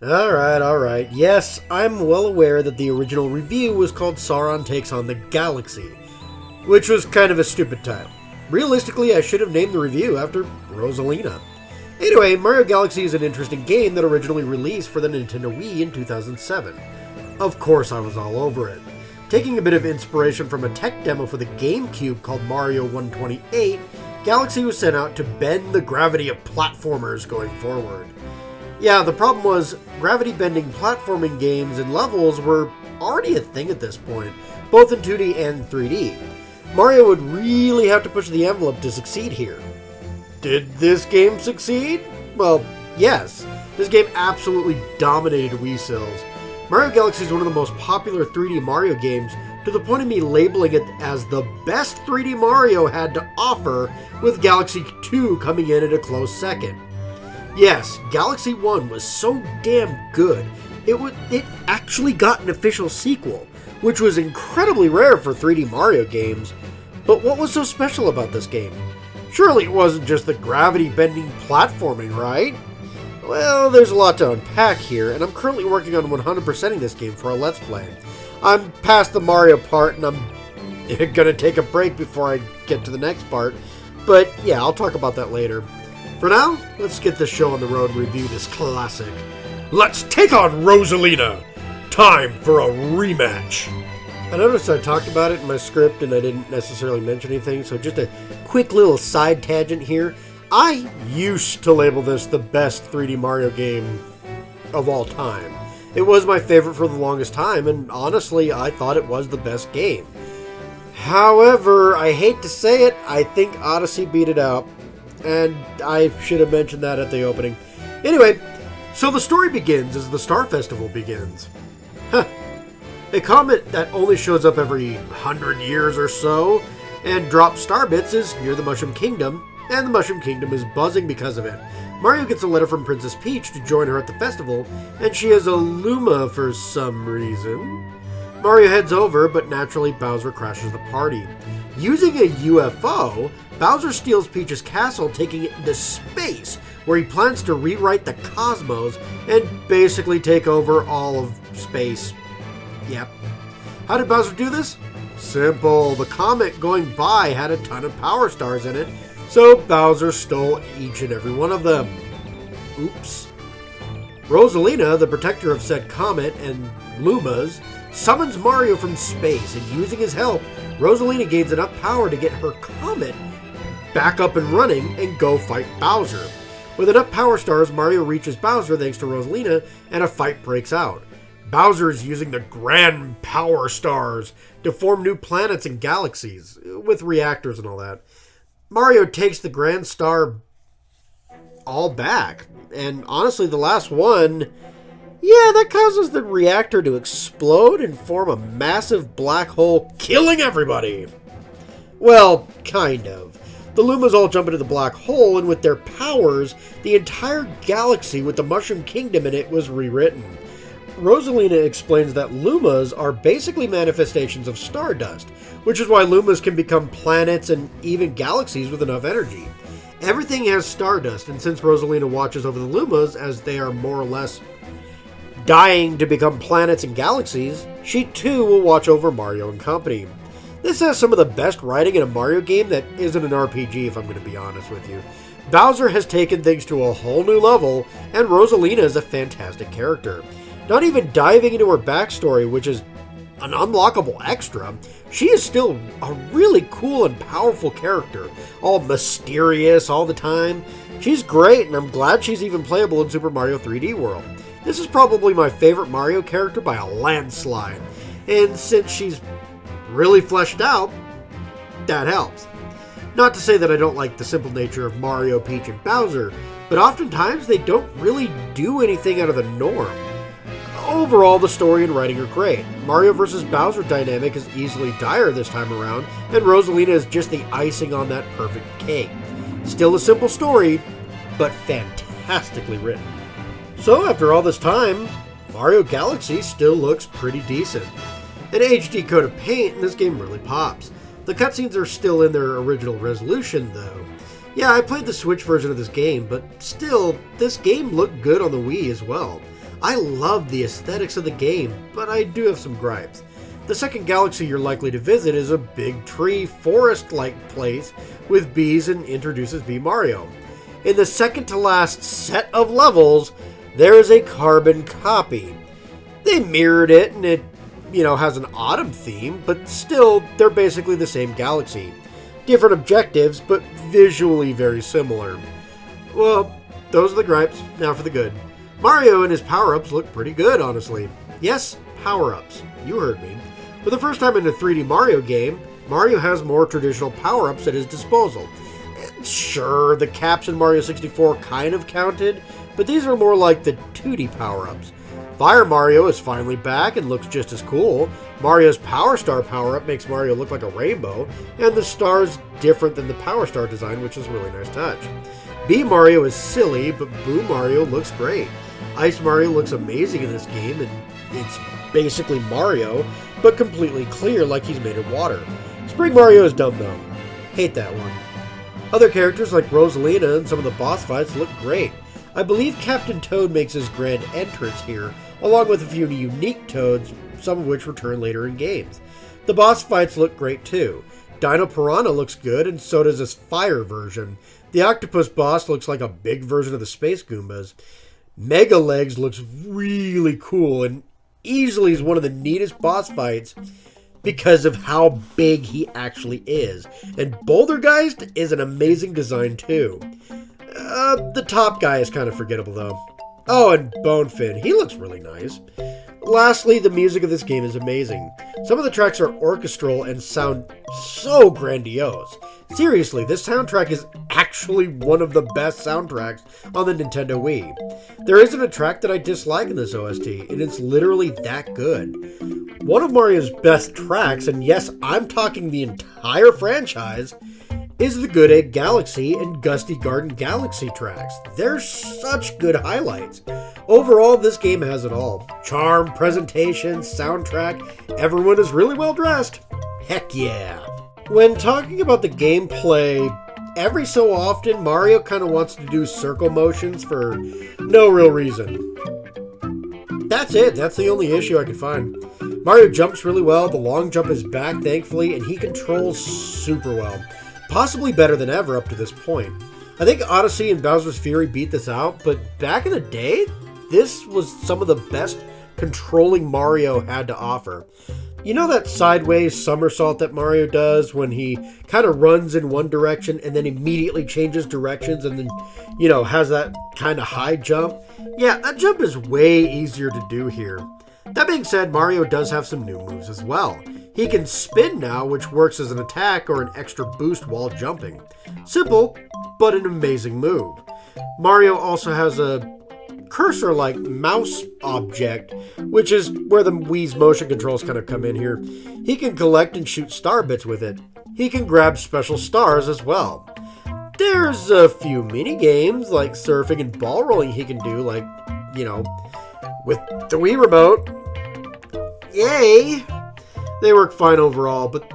Alright. Yes, I'm well aware that the original review was called Sauron Takes on the Galaxy, which was kind of a stupid title. Realistically, I should have named the review after Rosalina. Anyway, Mario Galaxy is an interesting game that originally released for the Nintendo Wii in 2007. Of course, I was all over it. Taking a bit of inspiration from a tech demo for the GameCube called Mario 128, Galaxy was sent out to bend the gravity of platformers going forward. Yeah, the problem was, gravity-bending platforming games and levels were already a thing at this point, both in 2D and 3D. Mario would really have to push the envelope to succeed here. Did this game succeed? Well, yes. This game absolutely dominated Wii sales. Mario Galaxy is one of the most popular 3D Mario games, to the point of me labeling it as the best 3D Mario had to offer, with Galaxy 2 coming in at a close second. Yes, Galaxy 1 was so damn good, it actually got an official sequel, which was incredibly rare for 3D Mario games. But what was so special about this game? Surely it wasn't just the gravity-bending platforming, right? Well, there's a lot to unpack here, and I'm currently working on 100%ing this game for a Let's Play. I'm past the Mario part, and I'm gonna take a break before I get to the next part, but yeah, I'll talk about that later. For now, let's get this show on the road and review this classic. Let's take on Rosalina! Time for a rematch! I noticed I talked about it in my script and I didn't necessarily mention anything, so just a quick little side tangent here. I used to label this the best 3D Mario game of all time. It was my favorite for the longest time, and honestly, I thought it was the best game. However, I hate to say it, I think Odyssey beat it out. And I should have mentioned that at the opening. Anyway, so the story begins as the Star Festival begins. A comet that only shows up every 100 years or so and drops star bits is near the Mushroom Kingdom, and the Mushroom Kingdom is buzzing because of it. Mario gets a letter from Princess Peach to join her at the festival, and she has a Luma for some reason. Mario heads over, but naturally Bowser crashes the party. Using a UFO, Bowser steals Peach's castle, taking it into space, where he plans to rewrite the cosmos and basically take over all of space. Yep. How did Bowser do this? Simple. The comet going by had a ton of power stars in it, so Bowser stole each and every one of them. Oops. Rosalina, the protector of said comet and Lumas, summons Mario from space, and using his help, Rosalina gains enough power to get her comet back up and running and go fight Bowser. With enough power stars, Mario reaches Bowser thanks to Rosalina, and a fight breaks out. Bowser is using the Grand Power Stars to form new planets and galaxies, with reactors and all that. Mario takes the Grand Star all back, and honestly, the last one, yeah, that causes the reactor to explode and form a massive black hole, killing everybody. Well, kind of. The Lumas all jump into the black hole, and with their powers, the entire galaxy with the Mushroom Kingdom in it was rewritten. Rosalina explains that Lumas are basically manifestations of stardust, which is why Lumas can become planets and even galaxies with enough energy. Everything has stardust, and since Rosalina watches over the Lumas as they are more or less dying to become planets and galaxies, she too will watch over Mario and company. This has some of the best writing in a Mario game that isn't an RPG, if I'm going to be honest with you. Bowser has taken things to a whole new level, and Rosalina is a fantastic character. Not even diving into her backstory, which is an unlockable extra, she is still a really cool and powerful character, all mysterious all the time. She's great, and I'm glad she's even playable in Super Mario 3D World. This is probably my favorite Mario character by a landslide, and since she's really fleshed out, that helps. Not to say that I don't like the simple nature of Mario, Peach, and Bowser, but oftentimes they don't really do anything out of the norm. Overall, the story and writing are great. Mario vs. Bowser dynamic is easily dire this time around, and Rosalina is just the icing on that perfect cake. Still a simple story, but fantastically written. So after all this time, Mario Galaxy still looks pretty decent. In HD coat of paint, and this game really pops. The cutscenes are still in their original resolution, though. Yeah, I played the Switch version of this game, but still, this game looked good on the Wii as well. I love the aesthetics of the game, but I do have some gripes. The second galaxy you're likely to visit is a big tree, forest-like place with bees and introduces Bee Mario. In the second to last set of levels, there is a carbon copy. They mirrored it and it, has an autumn theme, but still, they're basically the same galaxy. Different objectives, but visually very similar. Well, those are the gripes. Now for the good. Mario and his power-ups look pretty good, honestly. Yes, power-ups. You heard me. For the first time in a 3D Mario game, Mario has more traditional power-ups at his disposal. Sure, the caps in Mario 64 kind of counted, but these are more like the 2D power-ups. Fire Mario is finally back and looks just as cool. Mario's Power Star power-up makes Mario look like a rainbow, and the star's different than the Power Star design, which is a really nice touch. Bee Mario is silly, but Boo Mario looks great. Ice Mario looks amazing in this game, and it's basically Mario, but completely clear like he's made of water. Spring Mario is dumb though. Hate that one. Other characters like Rosalina and some of the boss fights look great. I believe Captain Toad makes his grand entrance here, along with a few unique Toads, some of which return later in games. The boss fights look great too. Dino Piranha looks good, and so does his fire version. The octopus boss looks like a big version of the Space Goombas. Mega Legs looks really cool, and easily is one of the neatest boss fights because of how big he actually is. And Bouldergeist is an amazing design too. The top guy is kind of forgettable though. Oh, and Bonefin, he looks really nice. Lastly, the music of this game is amazing. Some of the tracks are orchestral and sound so grandiose. Seriously, this soundtrack is actually one of the best soundtracks on the Nintendo Wii. There isn't a track that I dislike in this OST, and it's literally that good. One of Mario's best tracks, and yes, I'm talking the entire franchise, is the Good Egg Galaxy and Gusty Garden Galaxy tracks. They're such good highlights. Overall, this game has it all. Charm, presentation, soundtrack, everyone is really well dressed. Heck yeah. When talking about the gameplay, every so often Mario kind of wants to do circle motions for no real reason. That's it. That's the only issue I could find. Mario jumps really well, the long jump is back thankfully, and he controls super well. Possibly better than ever up to this point. I think Odyssey and Bowser's Fury beat this out, but back in the day, this was some of the best controlling Mario had to offer. You know that sideways somersault that Mario does when he kind of runs in one direction and then immediately changes directions and then, has that kind of high jump? Yeah, that jump is way easier to do here. That being said, Mario does have some new moves as well. He can spin now, which works as an attack or an extra boost while jumping. Simple, but an amazing move. Mario also has a cursor-like mouse object, which is where the Wii's motion controls kind of come in here. He can collect and shoot star bits with it. He can grab special stars as well. There's a few mini-games like surfing and ball rolling he can do, like, with the Wii remote. Yay! They work fine overall, but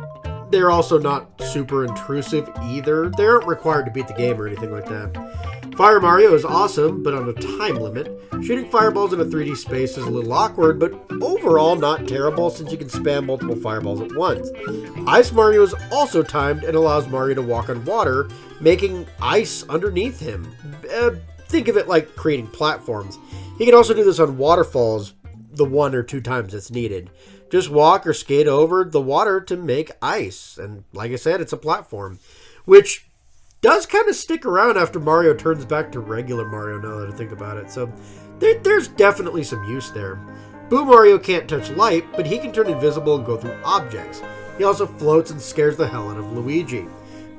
they're also not super intrusive either. They aren't required to beat the game or anything like that. Fire Mario is awesome, but on a time limit. Shooting fireballs in a 3D space is a little awkward, but overall not terrible since you can spam multiple fireballs at once. Ice Mario is also timed and allows Mario to walk on water, making ice underneath him. Think of it like creating platforms. He can also do this on waterfalls the 1 or 2 times it's needed. Just walk or skate over the water to make ice. And like I said, it's a platform, which does kind of stick around after Mario turns back to regular Mario, now that I think about it. So there's definitely some use there. Boo Mario can't touch light, but he can turn invisible and go through objects. He also floats and scares the hell out of Luigi.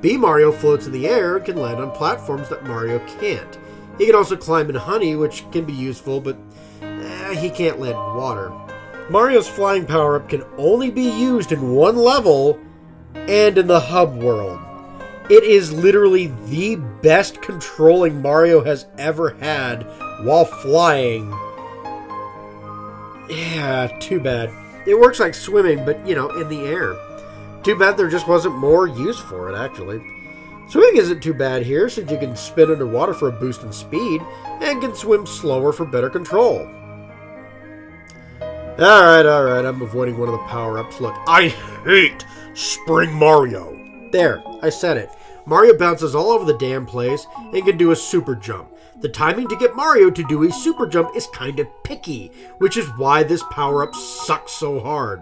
Bee Mario floats in the air and can land on platforms that Mario can't. He can also climb in honey, which can be useful, but he can't land in water. Mario's flying power-up can only be used in one level and in the hub world. It is literally the best controlling Mario has ever had while flying. Yeah, too bad. It works like swimming, but, in the air. Too bad there just wasn't more use for it, actually. Swimming isn't too bad here, since you can spin underwater for a boost in speed, and can swim slower for better control. Alright, I'm avoiding one of the power-ups. Look, I hate Spring Mario. There, I said it. Mario bounces all over the damn place and can do a super jump. The timing to get Mario to do a super jump is kind of picky, which is why this power-up sucks so hard.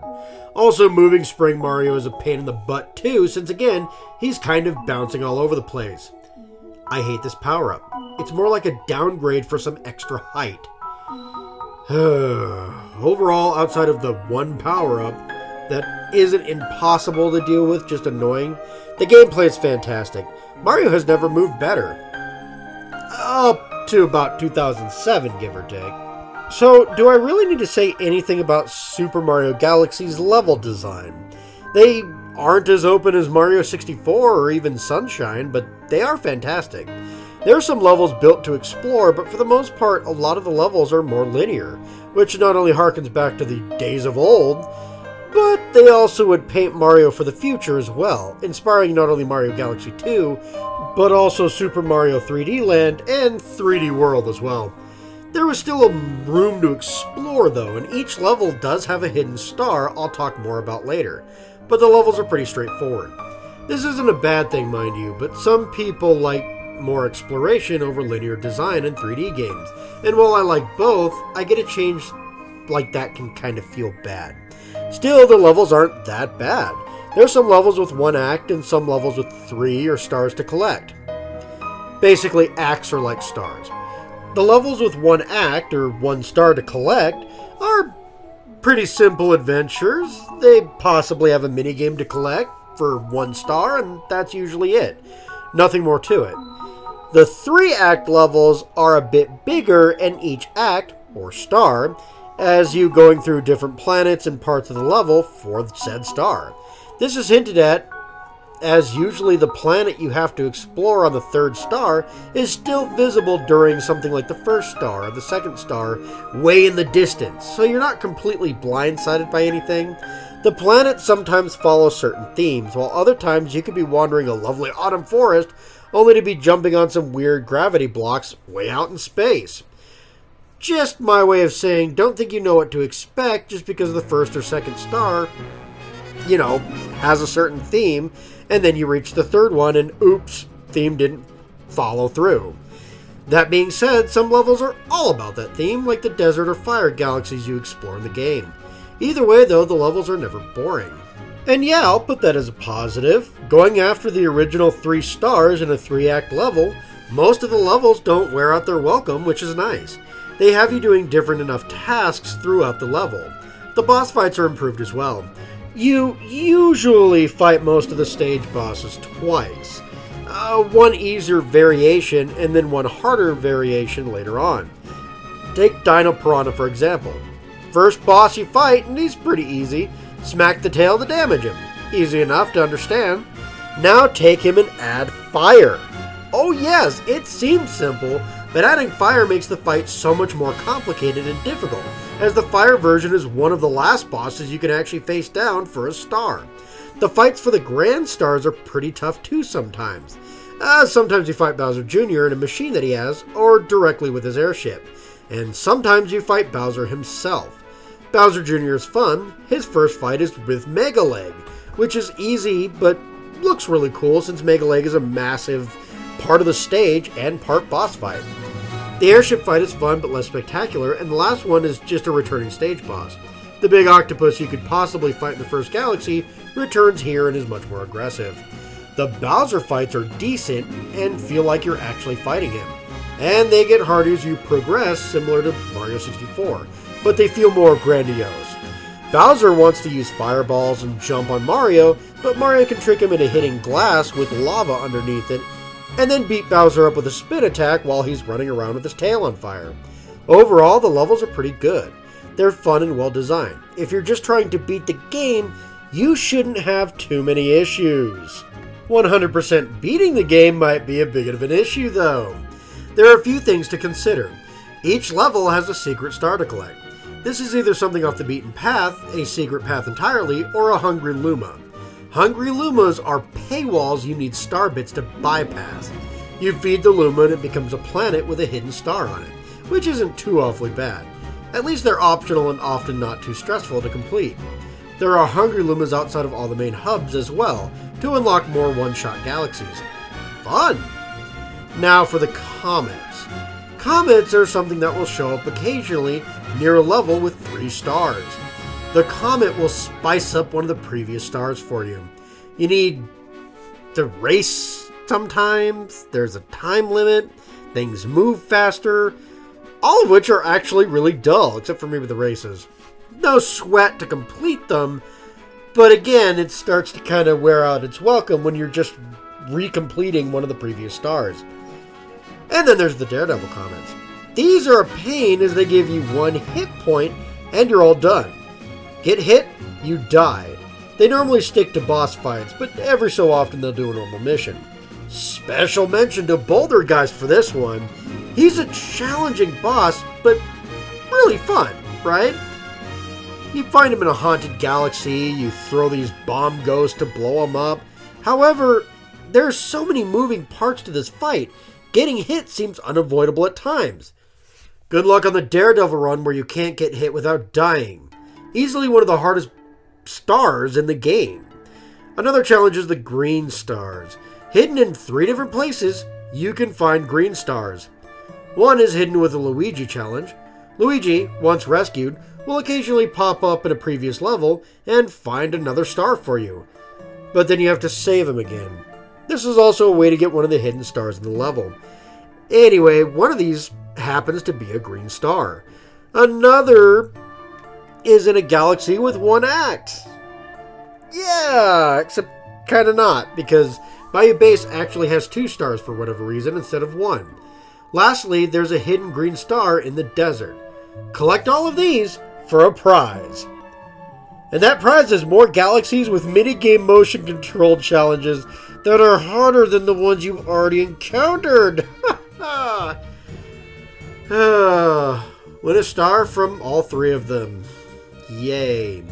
Also, moving Spring Mario is a pain in the butt too, since again, he's kind of bouncing all over the place. I hate this power-up. It's more like a downgrade for some extra height. Overall, outside of the one power-up that isn't impossible to deal with, just annoying, the gameplay is fantastic. Mario has never moved better. Up to about 2007, give or take. So, do I really need to say anything about Super Mario Galaxy's level design? They aren't as open as Mario 64 or even Sunshine, but they are fantastic. There are some levels built to explore, but for the most part, a lot of the levels are more linear, which not only harkens back to the days of old, but they also would paint Mario for the future as well, inspiring not only Mario Galaxy 2, but also Super Mario 3D Land and 3D World as well. There was still a room to explore though, and each level does have a hidden star I'll talk more about later, but the levels are pretty straightforward. This isn't a bad thing, mind you, but some people like more exploration over linear design in 3D games, and while I like both, I get a change like that can kind of feel bad. Still, the levels aren't that bad. There's some levels with one act and some levels with 3 or stars to collect. Basically, acts are like stars. The levels with one act or one star to collect are pretty simple adventures. They possibly have a minigame to collect for 1 star, and that's usually it. Nothing more to it. The 3-act levels are a bit bigger, and each act, or star, as you going through different planets and parts of the level for said star. This is hinted at as usually the planet you have to explore on the 3rd star is still visible during something like the 1st star or the 2nd star way in the distance, so you're not completely blindsided by anything. The planets sometimes follow certain themes, while other times you could be wandering a lovely autumn forest only to be jumping on some weird gravity blocks way out in space. Just my way of saying, don't think you know what to expect just because the 1st or 2nd star, has a certain theme, and then you reach the 3rd one and oops, theme didn't follow through. That being said, some levels are all about that theme, like the desert or fire galaxies you explore in the game. Either way though, the levels are never boring. And yeah, I'll put that as a positive. Going after the original 3 stars in a 3-act level, most of the levels don't wear out their welcome, which is nice. They have you doing different enough tasks throughout the level. The boss fights are improved as well. You usually fight most of the stage bosses twice. One easier variation and then one harder variation later on. Take Dino Piranha for example. First boss you fight and he's pretty easy. Smack the tail to damage him. Easy enough to understand. Now take him and add fire. Oh yes, it seems simple, but adding fire makes the fight so much more complicated and difficult, as the fire version is one of the last bosses you can actually face down for a star. The fights for the Grand Stars are pretty tough too sometimes. Sometimes you fight Bowser Jr. in a machine that he has, or directly with his airship. And sometimes you fight Bowser himself. Bowser Jr. is fun. His first fight is with Mega Leg, which is easy but looks really cool since Mega Leg is a massive part of the stage and part boss fight. The airship fight is fun but less spectacular, and the last one is just a returning stage boss. The big octopus you could possibly fight in the first galaxy returns here and is much more aggressive. The Bowser fights are decent and feel like you're actually fighting him, and they get harder as you progress, similar to Mario 64, but they feel more grandiose. Bowser wants to use fireballs and jump on Mario, but Mario can trick him into hitting glass with lava underneath it, and then beat Bowser up with a spin attack while he's running around with his tail on fire. Overall, the levels are pretty good. They're fun and well designed. If you're just trying to beat the game, you shouldn't have too many issues. 100% beating the game might be a bit of an issue though. There are a few things to consider. Each level has a secret star to collect. This is either something off the beaten path, a secret path entirely, or a Hungry Luma. Hungry Lumas are paywalls you need star bits to bypass. You feed the Luma and it becomes a planet with a hidden star on it, which isn't too awfully bad. At least they're optional and often not too stressful to complete. There are hungry lumas outside of all the main hubs as well, to unlock more one-shot galaxies. Fun! Now for the comets. Comets are something that will show up occasionally near a level with 3 stars. The comet will spice up one of the previous stars for you. You need to race sometimes, there's a time limit, things move faster, all of which are actually really dull, except for maybe the races. No sweat to complete them, but again, it starts to kind of wear out its welcome when you're just recompleting one of the previous stars. And then there's the Daredevil comets. These are a pain as they give you 1 hit point and you're all done. Get hit, you die. They normally stick to boss fights, but every so often they'll do a normal mission. Special mention to Boulder Geist for this one. He's a challenging boss, but really fun, right? You find him in a haunted galaxy, you throw these bomb ghosts to blow him up. However, there's so many moving parts to this fight, getting hit seems unavoidable at times. Good luck on the Daredevil run where you can't get hit without dying. Easily one of the hardest stars in the game. Another challenge is the green stars. Hidden in 3 different places, you can find green stars. One is hidden with a Luigi challenge. Luigi, once rescued, will occasionally pop up in a previous level and find another star for you. But then you have to save him again. This is also a way to get one of the hidden stars in the level. Anyway, one of these happens to be a green star. Another is in a galaxy with 1 act. Yeah, except kind of not, because Bayou Base actually has 2 stars for whatever reason instead of 1. Lastly, there's a hidden green star in the desert. Collect all of these for a prize. And that prize is more galaxies with minigame motion control challenges that are harder than the ones you've already encountered. Win a star from all 3 of them. Yay.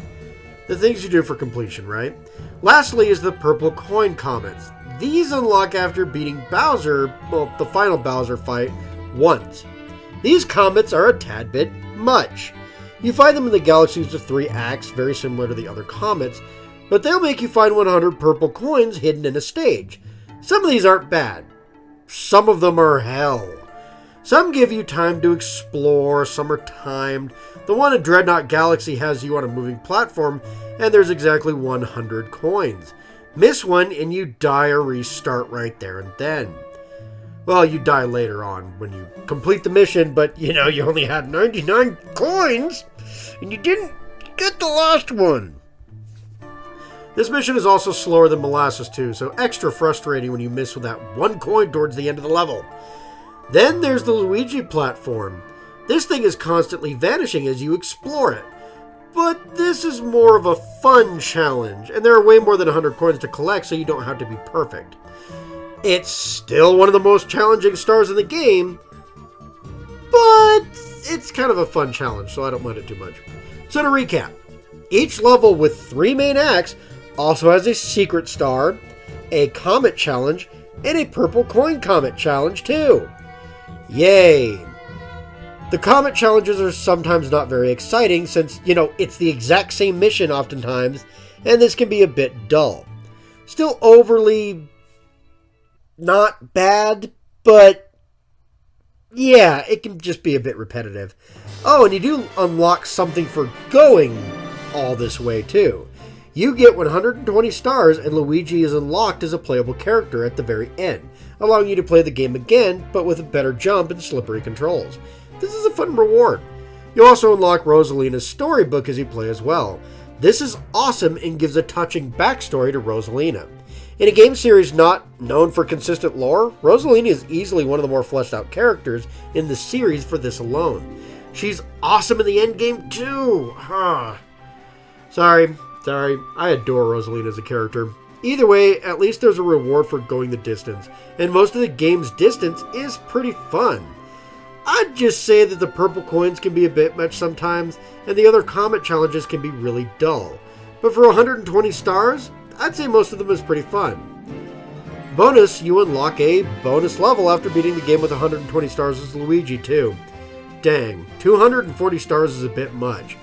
The things you do for completion, right? Lastly is the purple coin comets. These unlock after beating Bowser, well, the final Bowser fight, once. These comets are a tad bit much. You find them in the galaxies of 3 acts, very similar to the other comets, but they'll make you find 100 purple coins hidden in a stage. Some of these aren't bad. Some of them are hell. Some give you time to explore, some are timed. The one in Dreadnought Galaxy has you on a moving platform, and there's exactly 100 coins. Miss one and you die or restart right there and then. Well, you die later on when you complete the mission, but you only had 99 coins and you didn't get the last one. This mission is also slower than Molasses 2, so extra frustrating when you miss with that 1 coin towards the end of the level. Then there's the Luigi platform. This thing is constantly vanishing as you explore it. But this is more of a fun challenge, and there are way more than 100 coins to collect, so you don't have to be perfect. It's still one of the most challenging stars in the game, but it's kind of a fun challenge, so I don't mind it too much. So to recap, each level with 3 main acts also has a secret star, a comet challenge, and a purple coin comet challenge too. Yay! The comet challenges are sometimes not very exciting since, it's the exact same mission oftentimes, and this can be a bit dull. Still overly not bad, but yeah, it can just be a bit repetitive. Oh, and you do unlock something for going all this way too. You get 120 stars and Luigi is unlocked as a playable character at the very end, allowing you to play the game again, but with a better jump and slippery controls. This is a fun reward. You also unlock Rosalina's storybook as you play as well. This is awesome and gives a touching backstory to Rosalina. In a game series not known for consistent lore, Rosalina is easily one of the more fleshed out characters in the series for this alone. She's awesome in the endgame too. Sorry, I adore Rosalina as a character. Either way, at least there's a reward for going the distance, and most of the game's distance is pretty fun. I'd just say that the purple coins can be a bit much sometimes, and the other comet challenges can be really dull. But for 120 stars, I'd say most of them is pretty fun. Bonus, you unlock a bonus level after beating the game with 120 stars as Luigi too. Dang, 240 stars is a bit much.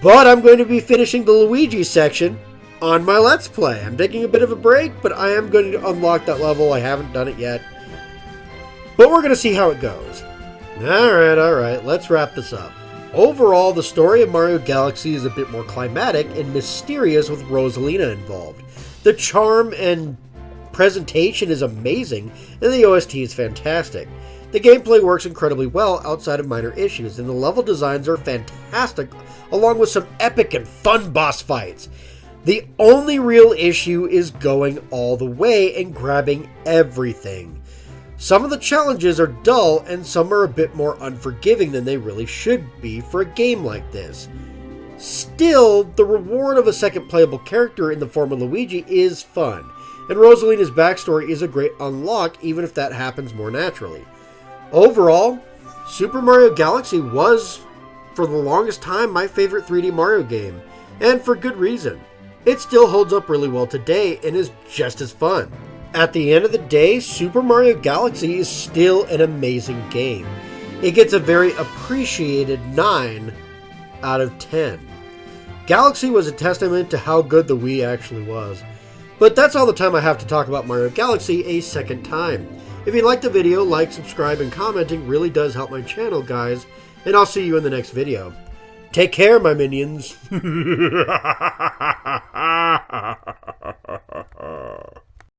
But I'm going to be finishing the Luigi section on my Let's Play. I'm taking a bit of a break, but I am going to unlock that level. I haven't done it yet. But we're going to see how it goes. Alright, let's wrap this up. Overall, the story of Mario Galaxy is a bit more climatic and mysterious with Rosalina involved. The charm and presentation is amazing, and the OST is fantastic. The gameplay works incredibly well outside of minor issues, and the level designs are fantastic, along with some epic and fun boss fights. The only real issue is going all the way and grabbing everything. Some of the challenges are dull, and some are a bit more unforgiving than they really should be for a game like this. Still, the reward of a second playable character in the form of Luigi is fun, and Rosalina's backstory is a great unlock even if that happens more naturally. Overall, Super Mario Galaxy was, for the longest time, my favorite 3D Mario game, and for good reason. It still holds up really well today and is just as fun. At the end of the day, Super Mario Galaxy is still an amazing game. It gets a very appreciated 9 out of 10. Galaxy was a testament to how good the Wii actually was. But that's all the time I have to talk about Mario Galaxy a second time. If you liked the video, like, subscribe, and commenting really does help my channel, guys. And I'll see you in the next video. Take care, my minions.